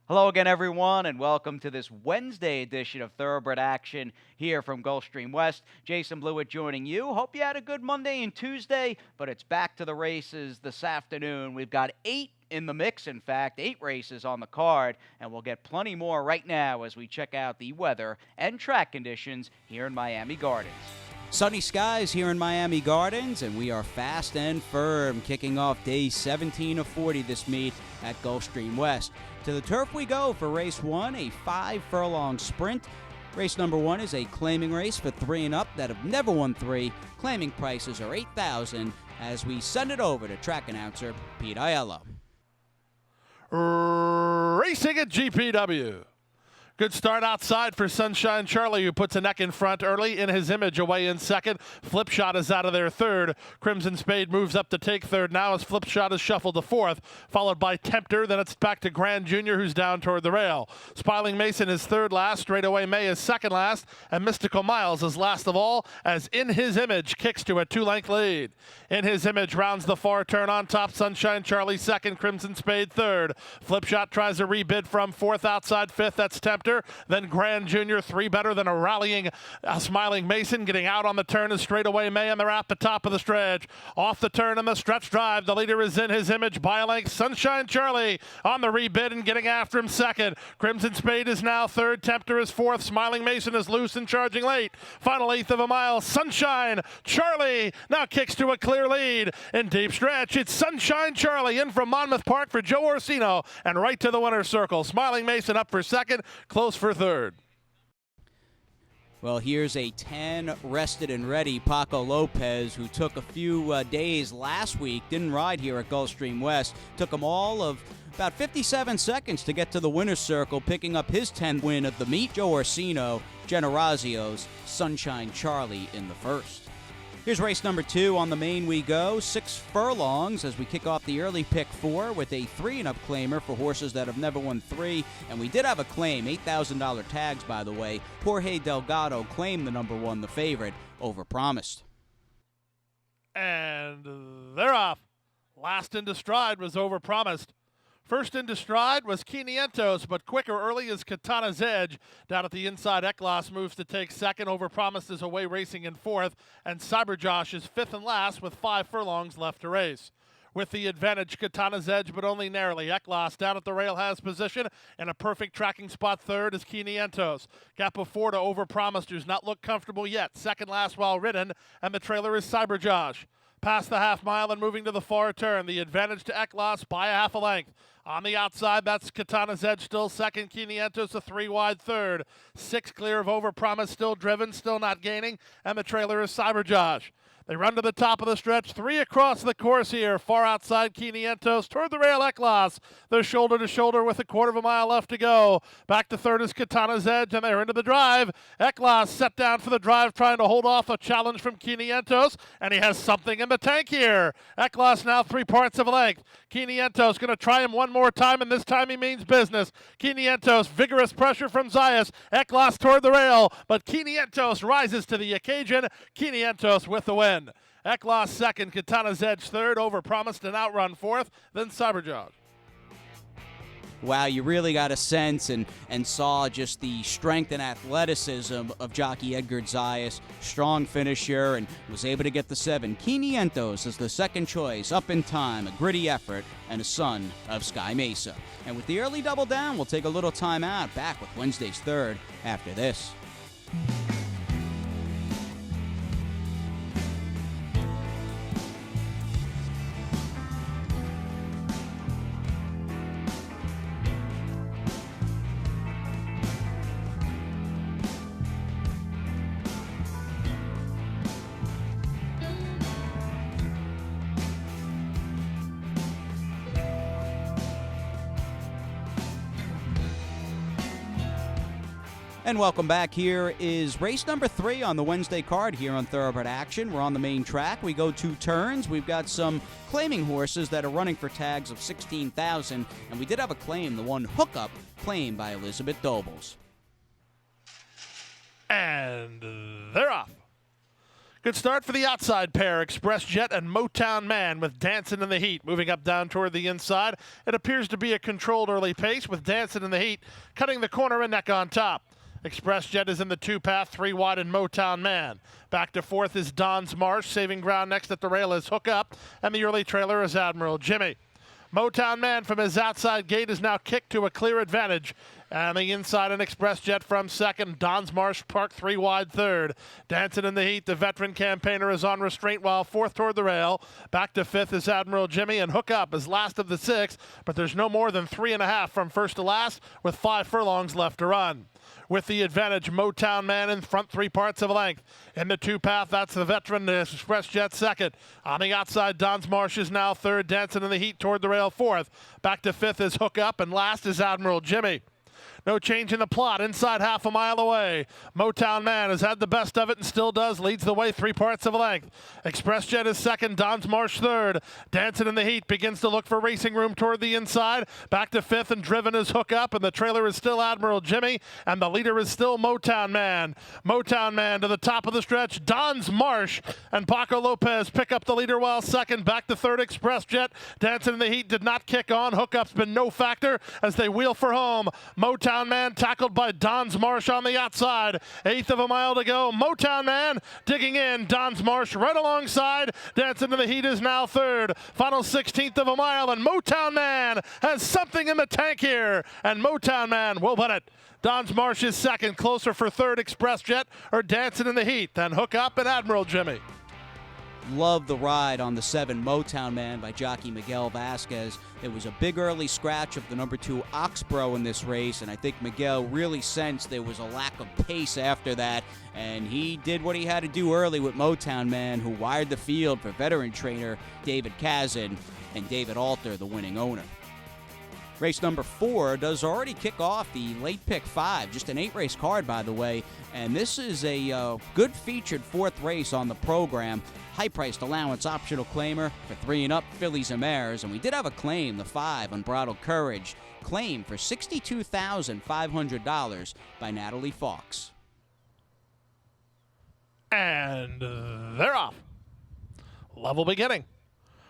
Hello again, everyone, and welcome to this Wednesday edition of Thoroughbred Action here from Gulfstream West. Jason Blewett joining you. Hope you had a good Monday and Tuesday, but it's back to the races this afternoon. We've got 8 in the mix, in fact, 8 races on the card, and we'll get plenty more right now as we check out the weather and track conditions here in Miami Gardens. Sunny skies here in Miami Gardens, and we are fast and firm, kicking off day 17 of 40 this meet at Gulfstream West. To the turf we go for race 1, a 5-furlong sprint. Race number 1 is a claiming race for 3 and up that have never won 3. Claiming prices are $8,000 as we send it over to track announcer Pete Aiello. Racing at GPW. Good start outside for Sunshine Charlie, who puts a neck in front early. In His Image away in second. Flip Shot is out of there third. Crimson Spade moves up to take third now as Flip Shot is shuffled to fourth, followed by Tempter. Then it's back to Grand Junior, who's down toward the rail. Smiling Mason is third last. Straightaway May is second last. And Mystical Miles is last of all as In His Image kicks to a 2-length lead. In His Image rounds the far turn on top. Sunshine Charlie second. Crimson Spade third. Flip Shot tries a rebid from fourth outside fifth. That's Tempter. Then Grand Junior, 3 better than a rallying Smiling Mason. Getting out on the turn is Straightaway May, and they're at the top of the stretch. Off the turn in the stretch drive, the leader is In His Image by a length. Sunshine Charlie on the rebid and getting after him second. Crimson Spade is now third. Tempter is fourth. Smiling Mason is loose and charging late. Final eighth of a mile. Sunshine Charlie now kicks to a clear lead. In deep stretch, it's Sunshine Charlie in from Monmouth Park for Joe Orsino and right to the winner's circle. Smiling Mason up for second. Close for third. Well, here's a 10 rested and ready Paco Lopez, who took a few days last week, didn't ride here at Gulfstream West. Took him all of about 57 seconds to get to the winner's circle, picking up his 10th win of the meet. Joe Orsino, Generazio's Sunshine Charlie in the first. Here's race number 2. On the main we go. 6 furlongs as we kick off the early pick 4 with a 3-and-up claimer for horses that have never won 3. And we did have a claim, $8,000 tags, by the way. Jorge Delgado claimed the number 1, the favorite, Overpromised. And they're off. Last into stride was Overpromised. First into stride was Quinientos, but quicker early is Katana's Edge. Down at the inside, Eklas moves to take second. Overpromised is away racing in fourth, and Cyberjosh is fifth and last with 5 furlongs left to race. With the advantage, Katana's Edge, but only narrowly. Eklas down at the rail has position, and a perfect tracking spot third is Quinientos. Gap of 4 to Overpromised, who's not looked comfortable yet. Second last while ridden, and the trailer is Cyberjosh. Past the half mile and moving to the far turn. The advantage to Eklas by a half a length. On the outside, that's Katana's Edge still second. Quinientos a 3 wide third. 6 clear of Overpromised, still driven, still not gaining. And the trailer is Cyberjosh. They run to the top of the stretch. 3 across the course here. Far outside Quinientos. Toward the rail, Eklas. They're shoulder to shoulder with a quarter of a mile left to go. Back to third is Katana's Edge, and they're into the drive. Eklas set down for the drive, trying to hold off a challenge from Quinientos, and he has something in the tank here. Eklas now 3 parts of a length. Quinientos going to try him one more time, and this time he means business. Quinientos, vigorous pressure from Zayas. Eklas toward the rail, but Quinientos rises to the occasion. Quinientos with the win. Eklas second, Katana's Edge third, Overpromised and outrun fourth, then Cyberjosh. Wow, you really got a sense and saw just the strength and athleticism of jockey Edgar Zayas. Strong finisher and was able to get the 7. Quinientos is the second choice, up in time, a gritty effort, and a son of Sky Mesa. And with the early double down, we'll take a little time out. Back with Wednesday's third after this. And welcome back. Here is race number 3 on the Wednesday card here on Thoroughbred Action. We're on the main track. We go 2 turns. We've got some claiming horses that are running for tags of $16,000, and we did have a claim, the one Hookup, claimed by Elizabeth Dobles. And they're off. Good start for the outside pair, Express Jet and Motown Man, with Dancing in the Heat moving up down toward the inside. It appears to be a controlled early pace, with Dancing in the Heat cutting the corner and neck on top. Express Jet is in the two-path, 3 wide, and Motown Man. Back to fourth is Don's Marsh. Saving ground next at the rail is Hook Up, and the early trailer is Admiral Jimmy. Motown Man from his outside gate is now kicked to a clear advantage. And the inside and Express Jet from second. Don's Marsh parked 3 wide third. Dancing in the Heat, the veteran campaigner is on restraint while fourth toward the rail. Back to fifth is Admiral Jimmy, and Hook Up is last of the 6, but there's no more than 3.5 from first to last with 5 furlongs left to run. With the advantage, Motown Man in front 3 parts of a length. In the two-path, that's the veteran Express Jet second. On the outside, Don's Marsh is now third. Dancing in the Heat toward the rail fourth. Back to fifth is Hook Up, and last is Admiral Jimmy. No change in the plot, inside half a mile away. Motown Man has had the best of it and still does, leads the way 3 parts of a length. Express Jet is second, Don's Marsh third. Dancing in the Heat begins to look for racing room toward the inside. Back to fifth and driven is Hook Up, and the trailer is still Admiral Jimmy, and the leader is still Motown Man. Motown Man to the top of the stretch, Don's Marsh, and Paco Lopez pick up the leader while second. Back to third, Express Jet. Dancing in the Heat did not kick on. Hook Up's been no factor as they wheel for home. Motown Man tackled by Don's Marsh on the outside. 1/8 of a mile to go. Motown Man digging in. Don's Marsh right alongside. Dancing in the Heat is now third. Final 1/16 of a mile, and Motown Man has something in the tank here, and Motown Man will win it. Don's Marsh is second. Closer for third, Express Jet or Dancing in the Heat. Then Hook Up and Admiral Jimmy. Love the ride on the 7 Motown Man by jockey Miguel Vasquez. There was a big early scratch of the number 2 Oxborough in this race, and I think Miguel really sensed there was a lack of pace after that, and he did what he had to do early with Motown Man, who wired the field for veteran trainer David Kazin and David Alter, the winning owner. Race number 4 does already kick off the late pick 5, just an 8-race card, by the way, and this is a good featured 4th race on the program. High-priced allowance optional claimer for 3 and up fillies and mares, and we did have a claim, the 5 Unbridled Courage, claim for $62,500 by Natalie Fox. And they're off. Level beginning.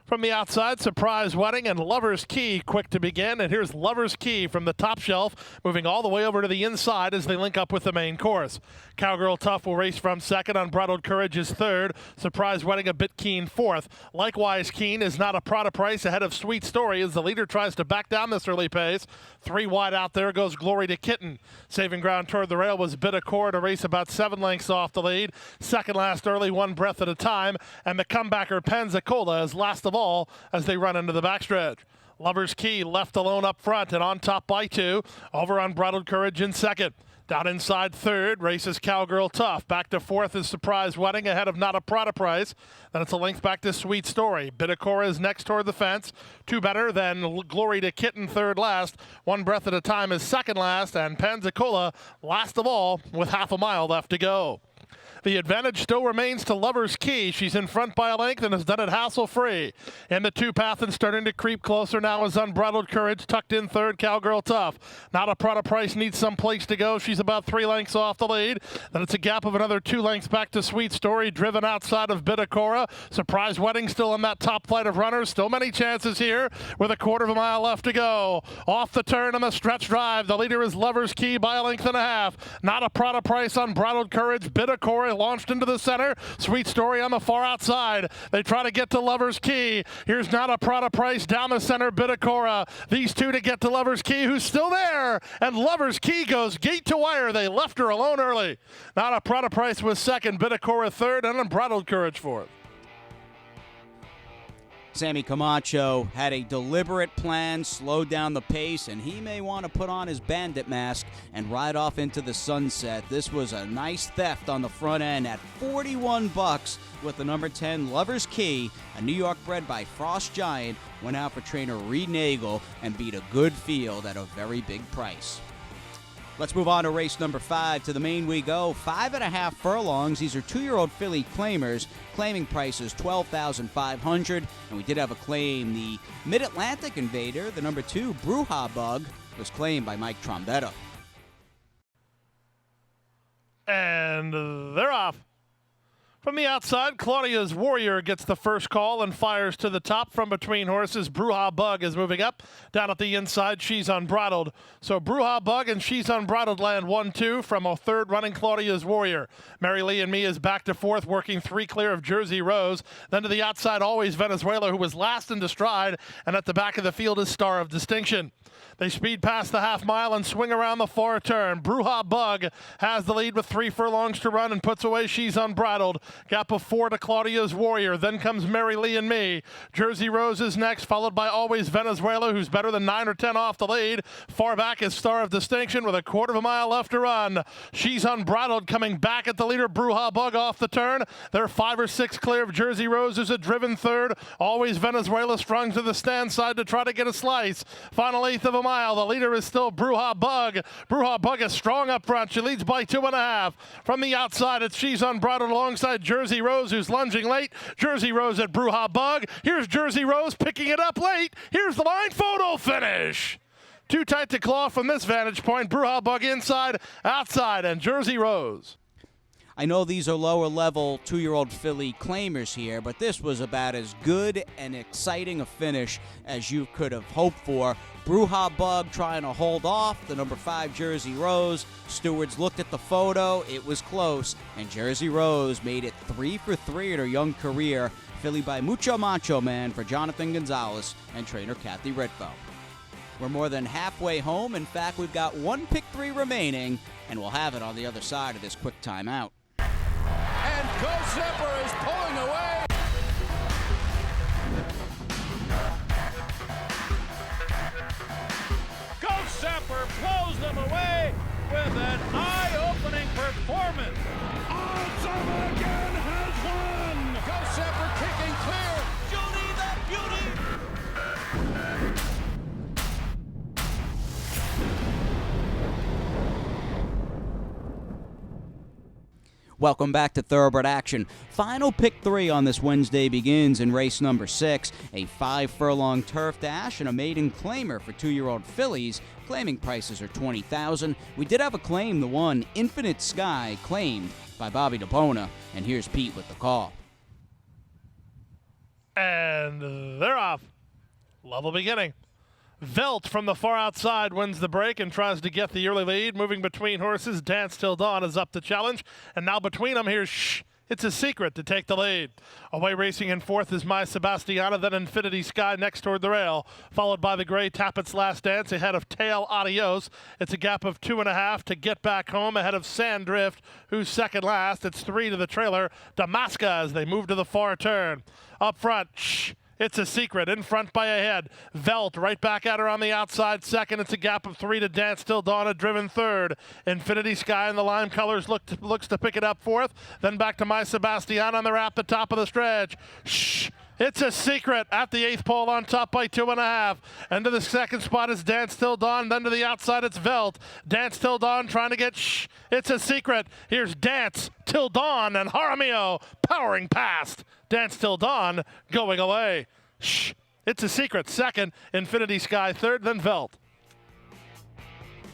From the outside, Surprise Wedding and Lover's Key quick to begin. And here's Lover's Key from the top shelf, moving all the way over to the inside as they link up with the main course. Cowgirl Tough will race from second. Unbridled Courage is third. Surprise Wedding a bit keen fourth. Likewise keen is Not a Prada Price ahead of Sweet Story as the leader tries to back down this early pace. 3 wide out there goes Glory to Kitten. Saving ground toward the rail was Bidacor to race about 7 lengths off the lead. Second last early, 1 breath at a time. And the comebacker Pensacola is last of all as they run into the backstretch. Lover's Key left alone up front and on top by 2. Over Unbridled Courage in second. Down inside third, races Cowgirl Tough. Back to fourth is Surprise Wedding ahead of Not a Prada Price. Then it's a length back to Sweet Story. Bidacora is next toward the fence. 2 better than Glory to Kitten third last. 1 breath at a time is second last. And Pensacola last of all with half a mile left to go. The advantage still remains to Lover's Key. She's in front by a length and has done it hassle-free. In the 2-path and starting to creep closer now is Unbridled Courage, tucked in third, Cowgirl Tough. Not a Prada Price needs some place to go. She's about 3 lengths off the lead. Then it's a gap of another 2 lengths back to Sweet Story, driven outside of Bidacora. Surprise Wedding still in that top flight of runners. Still many chances here with a 1/4 of a mile left to go. Off the turn on the stretch drive. The leader is Lover's Key by a length and a half. Not a Prada Price, Unbridled Courage, Bidacora launched into the center. Sweet Story on the far outside. They try to get to Lover's Key. Here's Not a Prada Price down the center, Bidacora. These 2 to get to Lover's Key, who's still there. And Lover's Key goes gate to wire. They left her alone early. Not a Prada Price was second, Bidacora third, and Unbridled Courage fourth. Sammy Camacho had a deliberate plan, slowed down the pace, and he may want to put on his bandit mask and ride off into the sunset. This was a nice theft on the front end at $41 with the number 10 Lover's Key. A New York bred by Frost Giant went out for trainer Reed Nagel and beat a good field at a very big price. Let's move on to race number 5. To the main we go. 5.5 furlongs. These are 2-year-old filly claimers. Claiming price is $12,500. And we did have a claim. The Mid-Atlantic Invader, the number 2 Bruja Bug, was claimed by Mike Trombetta. And they're off. From the outside, Claudia's Warrior gets the first call and fires to the top from between horses. Bruja Bug is moving up. Down at the inside, She's Unbridled. So Bruja Bug and She's Unbridled land 1-2 from a third running Claudia's Warrior. Mary Lee and Me is back to fourth, working three clear of Jersey Rose. Then to the outside, Always Venezuela, who was last into stride. And at the back of the field is Star of Distinction. They speed past the half mile and swing around the far turn. Bruja Bug has the lead with 3 furlongs to run and puts away She's Unbridled. Gap of 4 to Claudia's Warrior. Then comes Mary Lee and Me. Jersey Rose is next, followed by Always Venezuela, who's better than 9 or 10 off the lead. Far back is Star of Distinction with a quarter of a mile left to run. She's Unbridled coming back at the leader. Bruja Bug off the turn. They're 5 or 6 clear of Jersey Rose, who's a driven third. Always Venezuela strung to the stand side to try to get a slice. Final eighth of a mile. The leader is still Bruja Bug. Bruja Bug is strong up front. She leads by 2.5. From the outside, it's She's Unbridled alongside Jersey Rose, who's lunging late. Jersey Rose at Bruja Bug. Here's Jersey Rose picking it up late. Here's the line photo finish. Too tight to claw from this vantage point. Bruja Bug inside, outside, and Jersey Rose. I know these are lower level 2-year-old filly claimers here, but this was about as good and exciting a finish as you could have hoped for. Bruja Bug trying to hold off the number 5 Jersey Rose. Stewards looked at the photo. It was close, and Jersey Rose made it 3 for 3 in her young career. Filly by Mucho Macho Man for Jonathan Gonzalez and trainer Kathy Ritvo. We're more than halfway home. In fact, we've got one pick 3 remaining, and we'll have it on the other side of this quick timeout. And Gulfstream is pulling away. Gulfstream blows them away with an eye-opening performance. Odds again has won. Gulfstream kicking clear. Judy the Beauty. Welcome back to Thoroughbred Action. Final pick 3 on this Wednesday begins in race number 6, a 5-furlong turf dash and a maiden claimer for 2-year-old fillies. Claiming prices are $20,000. We did have a claim, the one Infinite Sky, claimed by Bobby DePona, and here's Pete with the call. And they're off. Level beginning. Velt from the far outside wins the break and tries to get the early lead. Moving between horses, Dance Till Dawn is up to challenge. And now between them, here's It's a Secret to take the lead. Away racing in fourth is My Sebastiana, then Infinity Sky next toward the rail. Followed by the gray Tappett's Last Dance ahead of Tail Adios. It's a gap of 2.5 to Get Back Home ahead of Sandrift, who's second last. It's 3 to the trailer, Damaska, as they move to the far turn. Up front, It's a Secret, in front by a head. Velt right back at her on the outside second. It's a gap of 3 to Dance Till Dawn, a driven third. Infinity Sky in the lime colors looks to pick it up fourth. Then back to My Sebastian on the wrap, the top of the stretch. It's a Secret at the 8th pole on top by 2.5. And to the second spot is Dance Till Dawn. Then to the outside it's Velt. Dance Till Dawn trying to get It's a Secret. Here's Dance Till Dawn and Jaramillo powering past. Dance Till Dawn going away. It's a Secret second. Infinity Sky third, then Velt.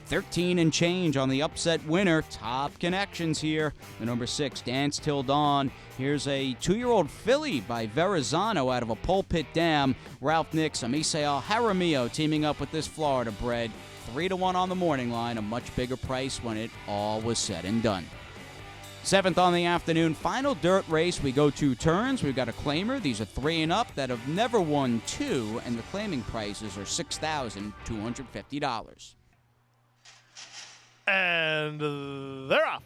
13 and change on the upset winner. Top connections here. The number 6, Dance Till Dawn. Here's a 2-year-old filly by Verrazano out of a Pulpit Dam. Ralph Nix, Amisael Jaramillo teaming up with this Florida bred. 3-1 on the morning line. A much bigger price when it all was said and done. 7th on the afternoon, final dirt race. We go 2 turns. We've got a claimer. These are 3 and up that have never won 2, and the claiming prices are $6,250. And they're off.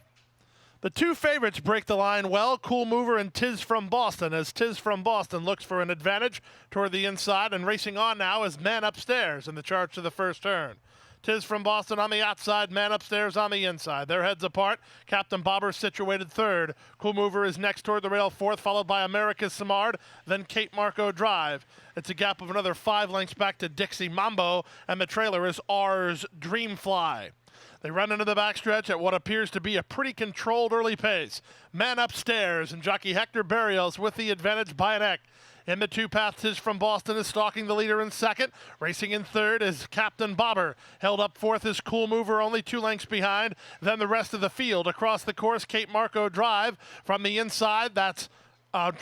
The 2 favorites break the line well, Cool Mover and Tiz from Boston, as Tiz from Boston looks for an advantage toward the inside, and racing on now is Man Upstairs in the charge to the first turn. Tiz from Boston on the outside, Man Upstairs on the inside. Their heads apart. Captain Bobber situated third. Cool Mover is next toward the rail fourth, followed by America's Samard, then Kate Marco Drive. It's a gap of another 5 lengths back to Dixie Mambo, and the trailer is R's Dreamfly. They run into the backstretch at what appears to be a pretty controlled early pace. Man Upstairs and jockey Hector Barrios with the advantage by a neck. In the two-path, Tiz from Boston is stalking the leader in second. Racing in third is Captain Bobber. Held up fourth is Cool Mover, only 2 lengths behind. Then the rest of the field. Across the course, Cape Marco Drive. From the inside, that's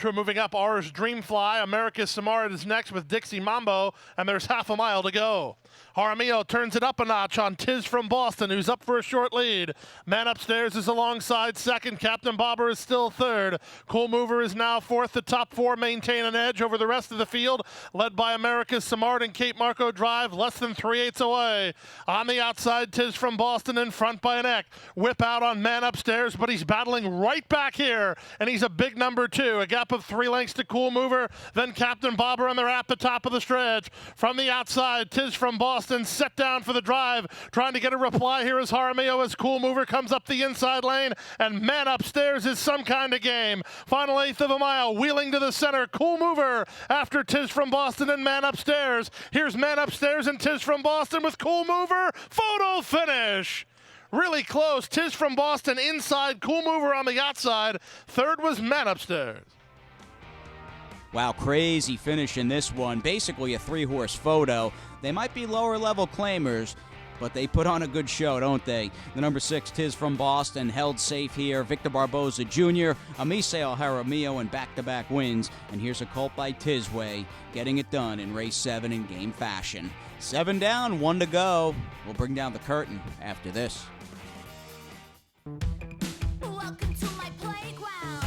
moving up, R's Dreamfly. America's Samara is next with Dixie Mambo, and there's half a mile to go. Jaramillo turns it up a notch on Tiz from Boston, who's up for a short lead. Man Upstairs is alongside second. Captain Bobber is still third. Cool Mover is now fourth. The top 4 maintain an edge over the rest of the field, led by America's Samart and Cape Marco Drive, less than 3/8 away. On the outside, Tiz from Boston in front by an neck. Whip out on Man Upstairs, but he's battling right back here, and he's a big number 2. A gap of 3 lengths to Cool Mover, then Captain Bobber, and they're at the top of the stretch. From the outside, Tiz from Boston set down for the drive, trying to get a reply here as Jaramillo as Cool Mover comes up the inside lane, and Man Upstairs is some kind of game. Final 1/8 of a mile, wheeling to the center, Cool Mover after Tiz from Boston and Man Upstairs. Here's Man Upstairs and Tiz from Boston with Cool Mover. Photo finish. Really close. Tiz from Boston inside, Cool Mover on the outside. Third was Man Upstairs. Wow, crazy finish in this one. Basically a 3-horse photo. They might be lower-level claimers, but they put on a good show, don't they? The number 6, Tiz from Boston, held safe here. Victor Barboza Jr., Amiseo Jaramillo in back-to-back wins. And here's a colt by Tizway, getting it done in race 7 in game fashion. 7 down, 1 to go. We'll bring down the curtain after this. Welcome to my playground.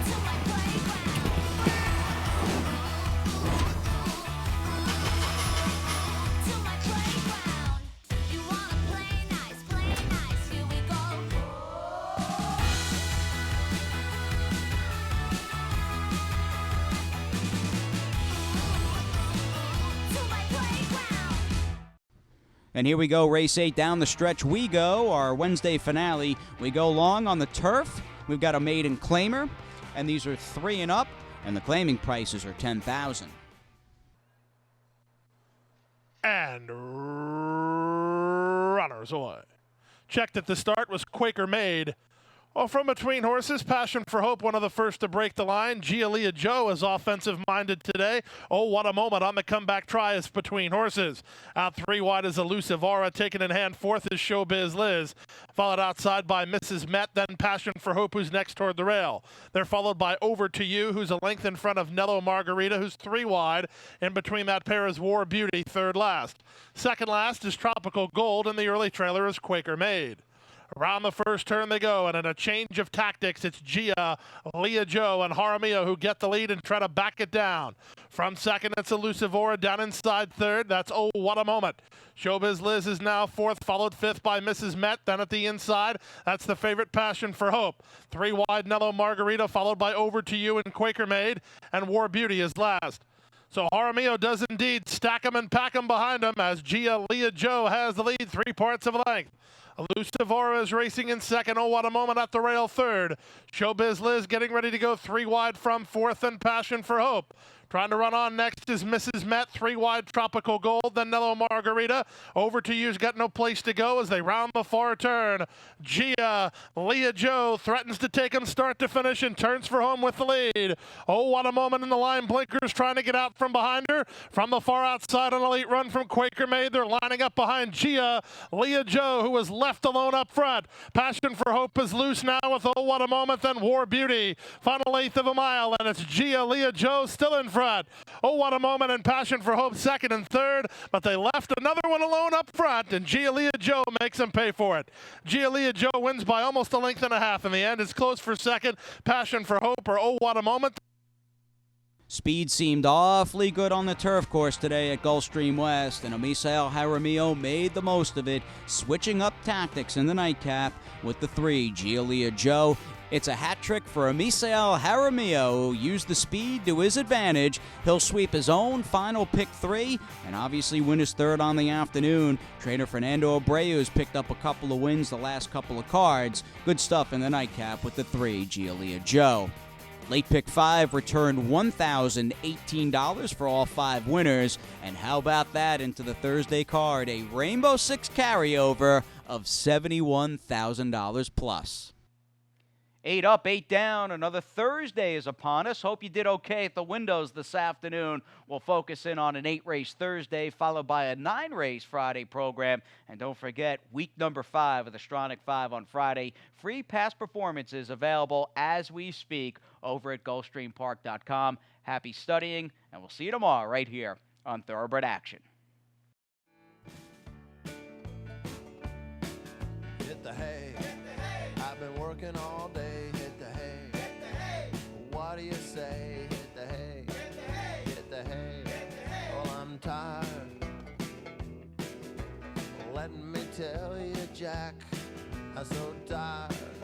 To my playground. To my playground. You wanna play nice, here we go. To my playground. And here we go, race 8, down the stretch we go, our Wednesday finale. We go long on the turf. We've got a maiden claimer, and these are 3 and up, and the claiming prices are $10,000. And runners away. Checked at the start was Quaker Made. Well, from between horses, Passion for Hope, one of the first to break the line. Gialia Joe is offensive-minded today. Oh, what a moment on the comeback try is between horses. Out 3 wide is Elusive Aura, taken in hand. 4th is Showbiz Liz. Followed outside by Mrs. Met, then Passion for Hope, who's next toward the rail. They're followed by Over to You, who's a length in front of Nello Margarita, who's 3 wide. In between that pair is War Beauty, 3rd last. 2nd last is Tropical Gold, and the early trailer is Quaker Made. Around the first turn they go, and in a change of tactics, it's Gia, Leah Joe, and Jaramillo who get the lead and try to back it down. From second, it's Elusive Aura down inside third. That's Oh, What a Moment. Showbiz Liz is now 4th, followed 5th by Mrs. Met. Then at the inside, that's the favorite Passion for Hope. 3 wide, Nello Margarita, followed by Over to You and Quaker Made, and War Beauty is last. So Jaramillo does indeed stack him and pack him behind him as Gia Leah Joe has the lead 3 parts of a length. Elusive Aura is racing in second. Oh, what a moment at the rail third. Showbiz Liz getting ready to go 3 wide from 4th and Passion for Hope. Trying to run on next is Mrs. Met, 3 wide Tropical Gold, then Nello Margarita. Over to You's got no place to go as they round the far turn. Gia, Leah Joe threatens to take him start to finish and turns for home with the lead. Oh, what a moment in the line. Blinkers trying to get out from behind her. From the far outside, an elite run from Quaker Made. They're lining up behind Gia, Leah Joe, who was left alone up front. Passion for Hope is loose now with Oh, what a moment, then War Beauty. Final 1/8 of a mile, and it's Gia, Leah Joe still in front. Oh, what a moment, and Passion for Hope second and third, but they left another one alone up front, and Gialia Joe makes them pay for it. Gialia Joe wins by almost 1.5 lengths in the end. It's close for second. Passion for Hope, or Oh, what a moment. Speed seemed awfully good on the turf course today at Gulfstream West, and Amiseo Jaramillo made the most of it, switching up tactics in the nightcap with the 3, Gialia Joe. It's a hat trick for Amiseo Jaramillo, who used the speed to his advantage. He'll sweep his own final pick 3 and obviously win his 3rd on the afternoon. Trainer Fernando Abreu has picked up a couple of wins the last couple of cards. Good stuff in the nightcap with the 3, Gialia Joe. Late pick 5 returned $1,018 for all 5 winners. And how about that into the Thursday card? A Rainbow 6 carryover of $71,000 plus. 8 up, 8 down. Another Thursday is upon us. Hope you did okay at the windows this afternoon. We'll focus in on an 8-race Thursday, followed by a 9-race Friday program. And don't forget, week number 5 of the Stronach 5 on Friday. Free past performances available as we speak over at GulfstreamPark.com. Happy studying, and we'll see you tomorrow right here on Thoroughbred Action. Hit the hay. I've been working all day. Hit the hay. What do you say? Hit the hay. Hit the hay. Well, I'm tired. Let me tell you, Jack, I'm so tired.